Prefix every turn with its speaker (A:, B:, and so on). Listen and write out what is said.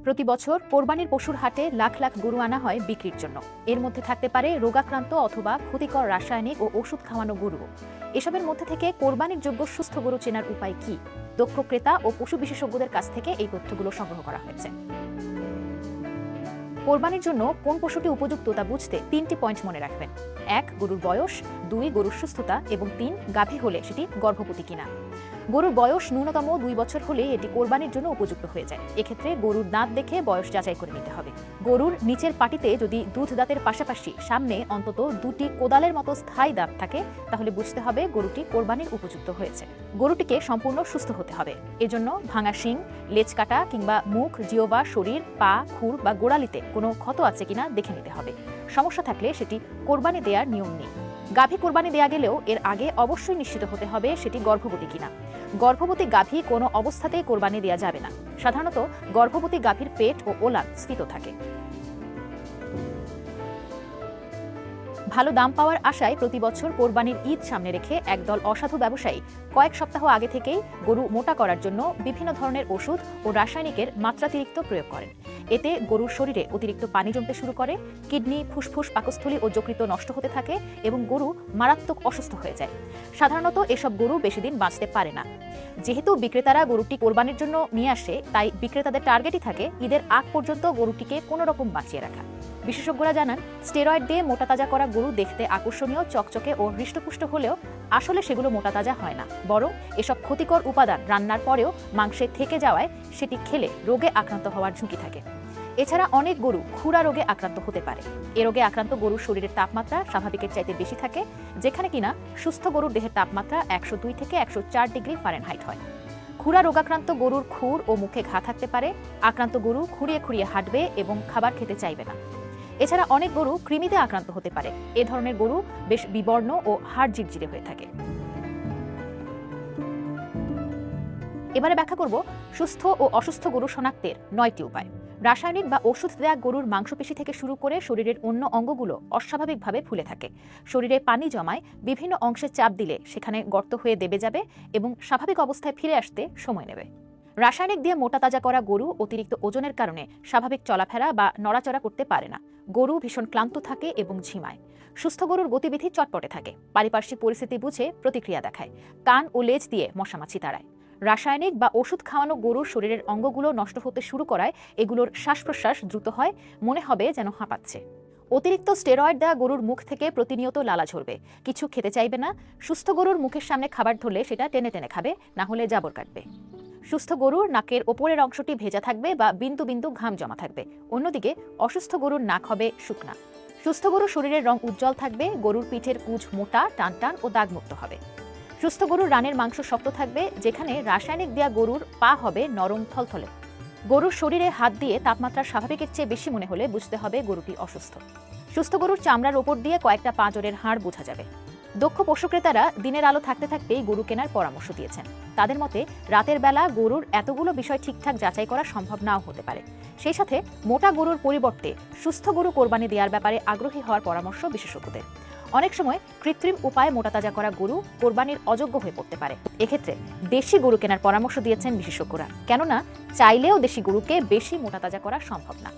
A: প্রতি বছর কোরবানির পশুর হাটে লাখ লাখ গরু আনা হয় বিক্রির জন্য। এর মধ্যে থাকতে পারে রোগাক্রান্ত অথবা ক্ষতিকর রাসায়নিক ও ওষুধ খাওয়ানো গরু। এসবের মধ্যে থেকে কোরবানির যোগ্য সুস্থ গরু চেনার উপায় কি? দক্ষ ক্রেতা ও পশু বিশেষজ্ঞদের কাছ থেকে এই তথ্যগুলো সংগ্রহ করা হয়েছে। কোরবানির জন্য কোন পশুটি উপযুক্ত তা বুঝতে 3টি পয়েন্ট মনে রাখবেন। 1. গরুর বয়স, 2. গরুর সুস্থতা এবং 3. গাভী হলে সেটি গর্ভবতী কিনা। গরুর বয়স ন্যূনতম 2 বছর হলে এটি কোরবানির জন্য উপযুক্ত হয়ে যায়। এক্ষেত্রে গরুর দাঁত দেখে বয়স যাচাই করে নিতে হবে। গরুর নিচের পাটিতে যদি দুধ দাঁতের পাশাপাশি সামনে অন্তত 2টি কোদালের মতো স্থায়ী দাঁত থাকে তাহলে বুঝতে হবে গরুটি কোরবানির উপযুক্ত হয়েছে। গরুটিকে সম্পূর্ণ সুস্থ হতে হবে। এজন্য ভাঙা শিং, লেজ কাটা কিংবা মুখ, জিহ্বা, শরীর, পা, খুর বা গোড়ালিতে কোনো ক্ষত আছে কিনা দেখে নিতে হবে। সমস্যা থাকলে সেটি কোরবানি দেওয়ার নিয়ম নেই। গাভী কোরবানি দেয়া গেলেও এর আগে অবশ্যই নিশ্চিত হতে হবে সেটি গর্ভবতী কিনা। গর্ভবতী গাভী কোনো অবস্থাতেই কোরবানি দেওয়া যাবে না। সাধারণত গর্ভবতী গাভীর পেট ও ওলান স্ফীত থাকে। ভালো দাম পাওয়ার আশায় প্রতি বছর কোরবানির ঈদ সামনে রেখে একদল অসাধু ব্যবসায়ী কয়েক সপ্তাহ আগে থেকেই গরু মোটা করার জন্য বিভিন্ন ধরনের ওষুধ ও রাসায়নিকের মাত্রাতিরিক্ত প্রয়োগ করেন। এতে গরুর শরীরে অতিরিক্ত পানি জমতে শুরু করে, কিডনি, ফুসফুস, পাকস্থলী ও যকৃত নষ্ট হতে থাকে এবং গরু মারাত্মক অসুস্থ হয়ে যায়। সাধারণত এসব গরু বেশি দিন বাঁচতে পারে না। যেহেতু বিক্রেতারা গরুটি কোরবানির জন্য নিয়ে আসে, তাই বিক্রেতাদের টার্গেটই থাকে ঈদের আগ পর্যন্ত গরুটিকে কোনো রকম বাঁচিয়ে রাখা। বিশেষজ্ঞরা জানান, স্টেরয়েড দিয়ে মোটা তাজা করা গরু দেখতে আকর্ষণীয়, চকচকে ও হৃষ্টপুষ্ট হলেও আসলে সেগুলো মোটা তাজা হয় না, বরং এসব ক্ষতিকর উপাদান রান্নার পরেও মাংসে থেকে যাওয়ায় সেটি খেলে রোগে আক্রান্ত হওয়ার ঝুঁকি থাকে। এছাড়া অনেক গরু খুরা রোগে আক্রান্ত হতে পারে। এ রোগে আক্রান্ত গরুর শরীরের তাপমাত্রা স্বাভাবিকের চাইতে বেশি থাকে, যেখানে কিনা সুস্থ গরুর দেহের তাপমাত্রা 102 থেকে 104 ডিগ্রি ফারেনহাইট হয়। খুরা রোগাক্রান্ত গরুর খুর ও মুখে ঘা থাকতে পারে। আক্রান্ত গরু খুঁড়িয়ে খুঁড়িয়ে হাঁটবে এবং খাবার খেতে চাইবে না। এছাড়া অনেক গরু কৃমিতে আক্রান্ত হতে পারে। এ ধরনের গরু বেশ বিবর্ণ ও হাড় জিরজিরে হয়ে থাকে। এবারে ব্যাখ্যা করব সুস্থ ও অসুস্থ গরু শনাক্তের 9টি উপায়। রাসায়নিক বা ওষুধ দেয়া গরুর মাংসপেশি থেকে শুরু করে শরীরের অন্য অঙ্গগুলো অস্বাভাবিকভাবে ফুলে থাকে। শরীরে পানি জমায়, বিভিন্ন অংশে চাপ দিলে সেখানে গর্ত হয়ে দেবে যাবে এবং স্বাভাবিক অবস্থায় ফিরে আসতে সময় নেবে। রাসায়নিক দিয়ে মোটা তাজা করা গরু অতিরিক্ত ওজনের কারণে স্বাভাবিক চলাফেরা বা নড়াচড়া করতে পারে না। গরু ভীষণ ক্লান্ত থাকে এবং ঝিমায়। সুস্থ গরুর গতিবিধি চটপটে থাকে, পারিপার্শ্বিক পরিস্থিতি বুঝে প্রতিক্রিয়া দেখায়, কান ও লেজ দিয়ে মশামাছি তাড়ায়। রাসায়নিক বা ওষুধ খাওয়ানো গরুর শরীরের অঙ্গগুলো নষ্ট হতে শুরু করায় এগুলোর শ্বাস প্রশ্বাস দ্রুত হয়, মনে হবে যেন হাঁপাচ্ছে। অতিরিক্ত স্টেরয়েড দেওয়া গরুর মুখ থেকে প্রতিনিয়ত লালা ঝরবে, কিছু খেতে চাইবে না। সুস্থ গরুর মুখের সামনে খাবার ধরলে সেটা টেনে টেনে খাবে, না হলে জাবর কাটবে। সুস্থ গরুর নাকের ওপরের অংশটি ভেজা থাকবে বা বিন্দু বিন্দু ঘাম জমা থাকবে। অন্যদিকে অসুস্থ গরুর নাক হবে শুকনা। সুস্থ গরুর শরীরের রং উজ্জ্বল থাকবে, গরুর পিঠের কুঁচ মোটা, টান টান ও দাগমুক্ত হবে। সুস্থ গরুর রানের মাংস শক্ত থাকবে, যেখানে রাসায়নিক দেয়া গরুর পা হবে নরম থলথলে। গরুর শরীরে হাত দিয়ে তাপমাত্রা স্বাভাবিকের চেয়ে বেশি মনে হলে বুঝতে হবে গরুটি অসুস্থ। সুস্থ গরুর চামড়ার ওপর দিয়ে কয়েকটা পাঁজরের হাড় বোঝা যাবে। দক্ষ পশু ক্রেতারা দিনের আলো থাকতে থাকতেই গরু কেনার পরামর্শ দিয়েছেন। তাদের মতে রাতের বেলা গরুর এতগুলো বিষয় ঠিকঠাক যাচাই করা সম্ভব নাও হতে পারে। সেই সাথে মোটা গরুর পরিবর্তে সুস্থ গরু কোরবানি দেওয়ার ব্যাপারে আগ্রহী হওয়ার পরামর্শ বিশেষজ্ঞদের। অনেক সময় কৃত্রিম উপায়ে মোটা তাজা করা গরু কোরবানির অযোগ্য হয়ে পড়তে পারে। এক্ষেত্রে দেশি গরু কেনার পরামর্শ দিয়েছেন বিশেষজ্ঞরা, কেননা চাইলেও দেশি গরুকে বেশি মোটা তাজা করা সম্ভব না।